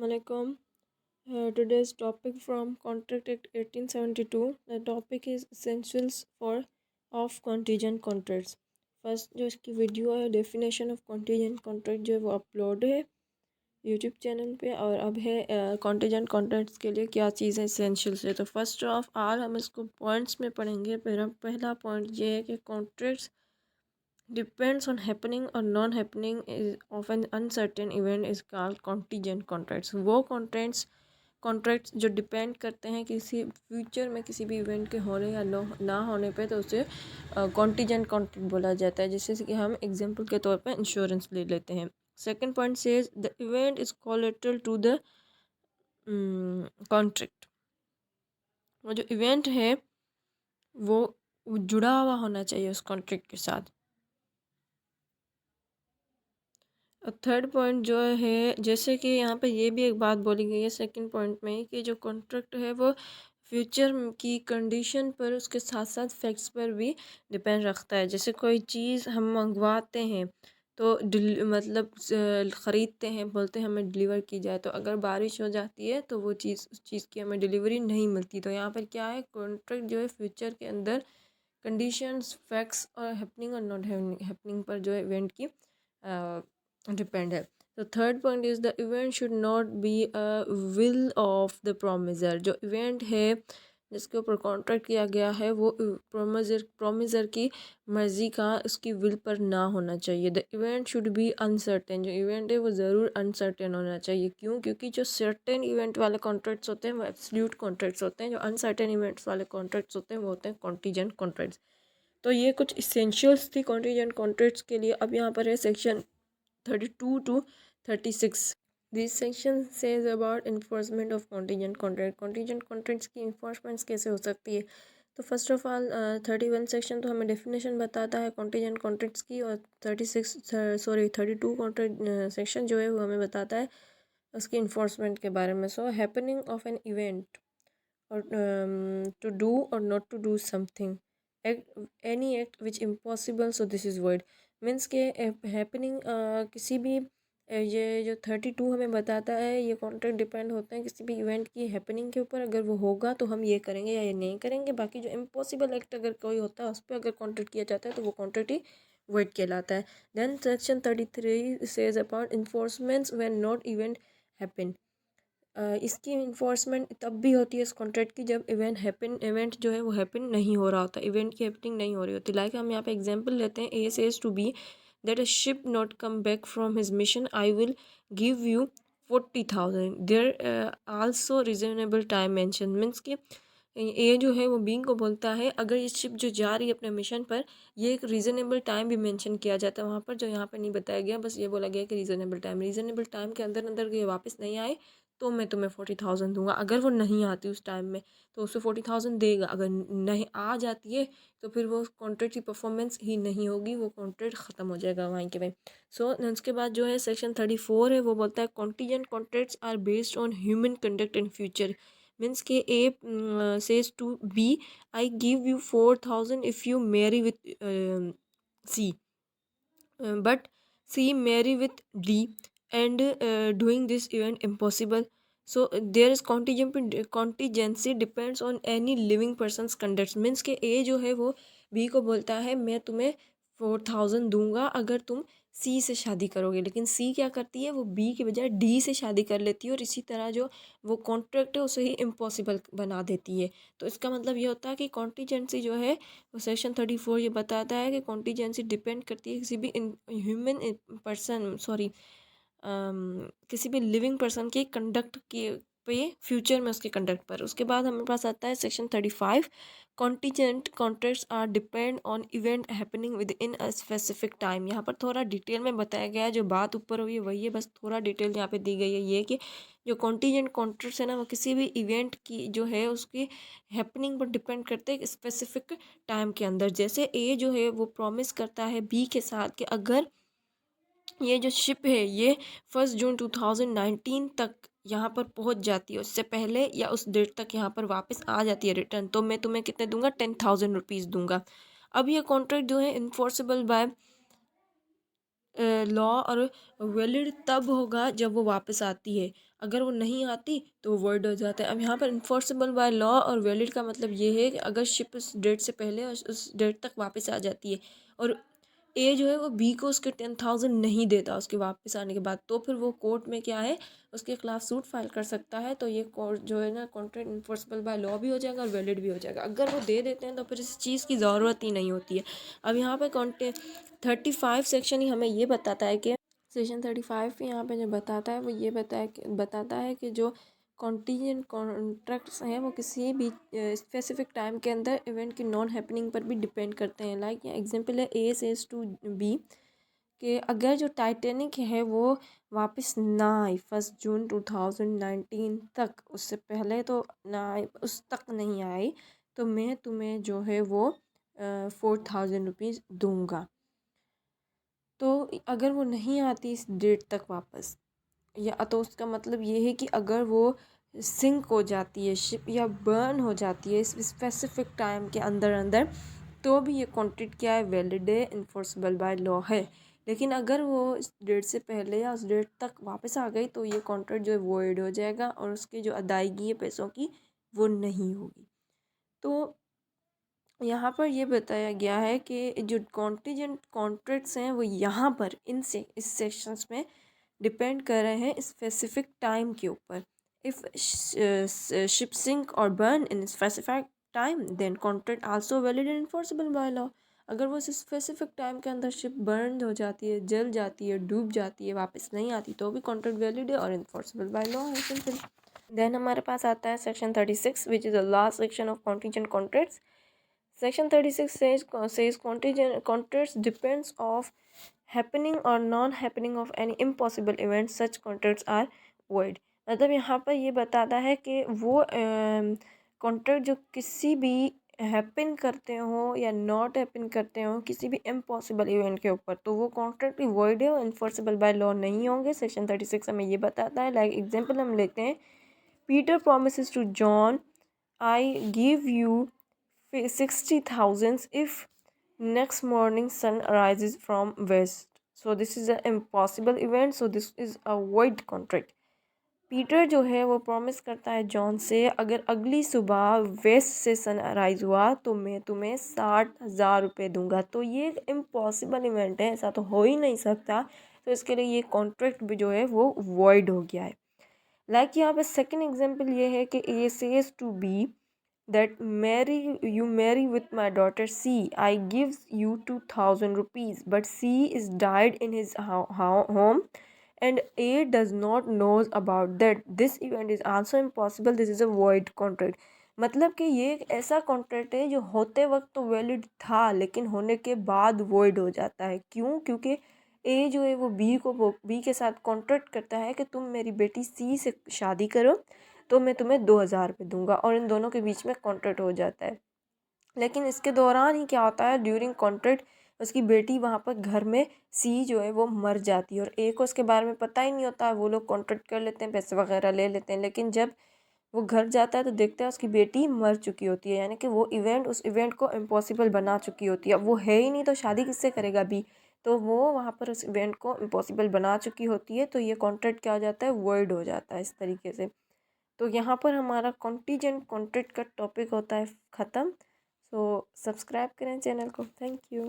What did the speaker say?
Assalamualaikum. Today's topic from Contract Act 1872. The topic is essentials for of contingent contracts. First जो इसकी video है definition of contingent contract जो है वो upload है यूट्यूब चैनल पे, और अब है कॉन्टीजेंट कॉन्ट्रैक्ट्स के लिए क्या चीज़ें एसेंशियल्स है। तो फर्स्ट ऑफ ऑल हम इसको पॉइंट्स में पढ़ेंगे। पहला पॉइंट ये है कि contracts depends on happening or non happening is of an uncertain event is called contingent contracts। वो कॉन्ट्रैक्ट्स जो डिपेंड करते हैं किसी फ्यूचर में किसी भी इवेंट के होने या ना होने पे, तो उसे कॉन्टीजेंट कॉन्ट्रैक्ट बोला जाता है। जैसे कि हम एग्जांपल के तौर पे इंश्योरेंस ले लेते हैं। Second point says the event is collateral to the contract. वो जो इवेंट है वो जुड़ा हुआ होना चाहिए उस कॉन्ट्रैक्ट के साथ। थर्ड पॉइंट जो है, जैसे कि यहाँ पे ये भी एक बात बोली गई है सेकंड पॉइंट में कि जो कॉन्ट्रैक्ट है वो फ्यूचर की कंडीशन पर उसके साथ साथ फैक्ट्स पर भी डिपेंड रखता है। जैसे कोई चीज़ हम मंगवाते हैं तो मतलब ख़रीदते हैं, बोलते हैं हमें डिलीवर की जाए, तो अगर बारिश हो जाती है तो वो चीज़ उस चीज़ की हमें डिलीवरी नहीं मिलती। तो यहाँ पर क्या है, कॉन्ट्रैक्ट जो है फ्यूचर के अंदर कंडीशंस फैक्ट्स और हैपनिंग और नॉट हैपनिंग पर जो है इवेंट की डिपेंड है। तो third point is the event should not be a will of the promisor. जो इवेंट है जिसके ऊपर कॉन्ट्रैक्ट किया गया है वो प्रोमिजर की मर्ज़ी का उसकी विल पर ना होना चाहिए। The event should be uncertain. जो इवेंट है वो ज़रूर अनसर्टेन होना चाहिए। क्यों? क्योंकि जो सर्टेन इवेंट वाले कॉन्ट्रैक्ट्स होते हैं वो एब्सोल्यूट कॉन्ट्रैक्ट्स होते हैं। जो अनसर्टेन इवेंट्स वाले कॉन्ट्रैक्ट्स होते हैं वो होते हैं कॉन्टीजेंट कॉन्ट्रैक्ट्स। तो ये कुछ इसेंशियल्स थी कॉन्टीजेंट कॉन्ट्रैक्ट्स के लिए। अब यहाँ पर है section 32 to 36। This section says about enforcement of contingent contract. Contingent contracts की इन्फोर्समेंट्स कैसे हो सकती है? तो फर्स्ट ऑफ ऑल 31 सेक्शन तो हमें डेफिनेशन बताता है कॉन्टीजेंट कॉन्ट्रैक्ट्स की, और 32 कॉन्ट्रैक्ट सेक्शन जो है वो हमें बताता है उसकी इन्फोर्समेंट के बारे में। So happening of an event और टू डू और not to do something any act which impossible, so this is word means के हैपनिंग किसी भी ये जो 32 हमें बताता है ये कॉन्ट्रैक्ट डिपेंड होते हैं किसी भी इवेंट की हैपनिंग के ऊपर। अगर वो होगा तो हम ये करेंगे या ये नहीं करेंगे। बाकी जो इम्पॉसिबल एक्ट अगर कोई होता है उस पर अगर कॉन्ट्रैक्ट किया जाता है तो वो कॉन्ट्रैक्ट ही वर्ड कहलाता है। Then section 33 says about enforcements when not event happen. इसकी इन्फोर्समेंट तब भी होती है इस कॉन्ट्रैक्ट की जब इवेंट जो है वो हैपन नहीं हो रहा होता, इवेंट की हैपनिंग नहीं हो रही होती। लाइक हम यहाँ पे एग्जांपल लेते हैं, A says to B that a ship not come back from his mission I will give you 40,000। There also reasonable time mention. Means कि ए जो है वो बी को बोलता है अगर ये शिप जो जा रही है अपने मिशन पर, ये एक रीज़नेबल टाइम भी मेंशन किया जाता है वहाँ पर, जो यहाँ पर नहीं बताया गया। बस ये बोला गया कि रीज़नेबल टाइम के अंदर अंदर ये वापस नहीं आए तो मैं तुम्हें 40,000 दूंगा। अगर वो नहीं आती उस टाइम में तो उसे 40,000 देगा। अगर नहीं आ जाती है तो फिर वो कॉन्ट्रैक्ट की परफॉर्मेंस ही नहीं होगी, वो कॉन्ट्रैक्ट ख़त्म हो जाएगा वहीं के वहीं। सो उसके बाद जो है सेक्शन 34 है वो बोलता है contingent contracts are based on human conduct in future. Means के A says to B I give you 4,000 if you marry with C, but C marry with D and doing this event impossible. So there is contingency depends on any living person's conduct। Means के A जो है वो B को बोलता है मैं तुम्हें 4,000 दूंगा अगर तुम C से शादी करोगे, लेकिन C क्या करती है, वो B के बजाय D से शादी कर लेती है, और इसी तरह जो वो कॉन्ट्रैक्ट है उसे ही इम्पॉसिबल बना देती है। तो इसका मतलब ये होता है कि कॉन्टीजेंसी जो है वो सेक्शन 34 ये बताता है कि कॉन्टीजेंसी डिपेंड करती है किसी भी ह्यूमन पर्सन किसी भी लिविंग पर्सन के कंडक्ट के पे फ्यूचर में उसके कंडक्ट पर। उसके बाद हमारे पास आता है section 35 contingent contracts are depend on event happening within a specific time. यहाँ पर थोड़ा डिटेल में बताया गया है, जो बात ऊपर हुई है वही है, बस थोड़ा डिटेल यहाँ पे दी गई है। ये कि जो कॉन्टीजेंट कॉन्ट्रैक्ट्स है ना वो किसी भी इवेंट की जो है उसकी हैपनिंग पर डिपेंड करते हैं स्पेसिफिक टाइम के अंदर। जैसे ए जो है वो प्रॉमिस करता है बी के साथ कि अगर ये जो शिप है ये 1 जून 2019 तक यहाँ पर पहुँच जाती है, उससे पहले या उस डेट तक यहाँ पर वापस आ जाती है रिटर्न, तो मैं तुम्हें कितने दूंगा, 10,000 रुपीज़ दूंगा। अब ये कॉन्ट्रैक्ट जो है इन्फोर्सेबल बाय लॉ और वैलिड तब होगा जब वो वापस आती है। अगर वो नहीं आती तो वो वर्ड हो जाता है। अब यहाँ पर इन्फोर्सेबल बाय लॉ और वैलिड का मतलब ये है कि अगर शिप उस डेट से पहले उस डेट तक वापस आ जाती है और ए जो है वो बी को उसके 10,000 नहीं देता उसके वापस आने के बाद, तो फिर वो कोर्ट में क्या है, उसके खिलाफ सूट फाइल कर सकता है। तो ये कोर्ट जो है ना, कॉन्ट्रैक्ट इन्फोर्सेबल बाय लॉ भी हो जाएगा और वैलिड भी हो जाएगा। अगर वो दे देते हैं तो फिर इस चीज़ की ज़रूरत ही नहीं होती है। अब यहाँ पे 35 सेक्शन ही हमें ये बताता है कि सेक्शन 35 यहाँ पे जो बताता है वो ये बताता है कि जो कॉन्टीजेंट कॉन्ट्रैक्ट्स हैं वो किसी भी स्पेसिफिक टाइम के अंदर इवेंट की नॉन हैपनिंग पर भी डिपेंड करते हैं। लाइक एग्जांपल है ए सेज टू बी कि अगर जो टाइटैनिक है वो वापस ना आई 1 जून 2019 तक, उससे पहले तो ना आई, उस तक नहीं आई, तो मैं तुम्हें जो है वो 4,000 रुपीज़ दूँगा। तो अगर वो नहीं आती इस डेट तक वापस, या तो उसका मतलब ये है कि अगर वो सिंक हो जाती है शिप या बर्न हो जाती है इस स्पेसिफिक टाइम के अंदर अंदर, तो भी ये कॉन्ट्रैक्ट क्या है, वैलिड है, इन्फोर्सेबल बाय लॉ है। लेकिन अगर वो इस डेट से पहले या उस डेट तक वापस आ गई तो ये कॉन्ट्रैक्ट जो है वॉइड हो जाएगा और उसकी जो अदायगी है पैसों की वो नहीं होगी। तो यहाँ पर ये बताया गया है कि जो कॉन्टीजेंट कॉन्ट्रैक्ट्स हैं वो यहाँ पर इनसे इस सेक्शंस में डिपेंड कर रहे हैं स्पेसिफिक टाइम के ऊपर। इफ़ शिप सिंक और burn in specified time then contract also valid and enforceable by law. अगर वो स्पेसिफिक टाइम के अंदर शिप बर्न हो जाती है, जल जाती है, डूब जाती है, वापस नहीं आती, तो भी कॉन्ट्रैक्ट वैलिड है और इन्फोर्सेबल बाय लॉ है, सिंपल। देन हमारे पास आता है section 36 which is the last section of contingent contracts. Section 36 says contingent contracts depends of happening or non-happening of any impossible event, such contracts are void। मतलब यहाँ पर ये बताता है कि वो कॉन्ट्रैक्ट जो किसी भी हैपन करते हो या नॉट हैपन करते हो किसी भी इम्पॉसिबल इवेंट के ऊपर, तो वो कॉन्ट्रैक्ट भी वॉइड है और इन्फोर्सेबल बाय लॉ नहीं होंगे। सेक्शन 36 हमें ये बताता है। लाइक एग्जाम्पल हम लेते हैं, Peter promises to John, I give you 60,000 if next morning sun arises from west, so this is an impossible event, so this is a void contract। Peter जो है वो प्रॉमिस करता है जॉन से, अगर अगली सुबह वेस्ट से सन अराइज हुआ तो मैं तुम्हें 60,000 रुपये दूंगा। तो ये इम्पॉसिबल इवेंट है, ऐसा तो हो ही नहीं सकता, तो इसके लिए ये कॉन्ट्रैक्ट भी जो है वो वॉइड हो गया है। लाइक यहाँ पे सेकेंड एग्जाम्पल ये है कि A says to B that marry with my daughter C, I gives you 2,000 rupees, but C is died in his home and A does not knows about that, this event is also impossible, this is a void contract। मतलब कि ये एक ऐसा contract है जो होते वक्त तो वैलिड था लेकिन होने के बाद वॉइड हो जाता है। क्यों? क्योंकि ए जो है वो बी के साथ कॉन्ट्रैक्ट करता है कि तुम मेरी बेटी सी से शादी करो तो मैं तुम्हें 2,000 रुपये दूंगा, और इन दोनों के बीच में कॉन्ट्रैक्ट हो जाता है। लेकिन इसके दौरान ही क्या होता है, ड्यूरिंग कॉन्ट्रैक्ट उसकी बेटी वहाँ पर घर में सी जो है वो मर जाती है और ए को उसके बारे में पता ही नहीं होता। वो लोग कॉन्ट्रैक्ट कर लेते हैं, पैसे वगैरह ले लेते हैं, लेकिन जब वो घर जाता है तो देखता है उसकी बेटी मर चुकी होती है, यानी कि वो इवेंट उस इवेंट को इम्पॉसिबल बना चुकी होती है। अब वो है ही नहीं तो शादी किससे करेगा भी, तो वो वहाँ पर उस इवेंट को इम्पॉसिबल बना चुकी होती है, तो ये कॉन्ट्रैक्ट क्या हो जाता है, वॉइड हो जाता है इस तरीके से। तो यहाँ पर हमारा कॉन्टीजेंट कॉन्ट्रैक्ट का टॉपिक होता है ख़त्म। सो सब्सक्राइब करें चैनल को। Thank you.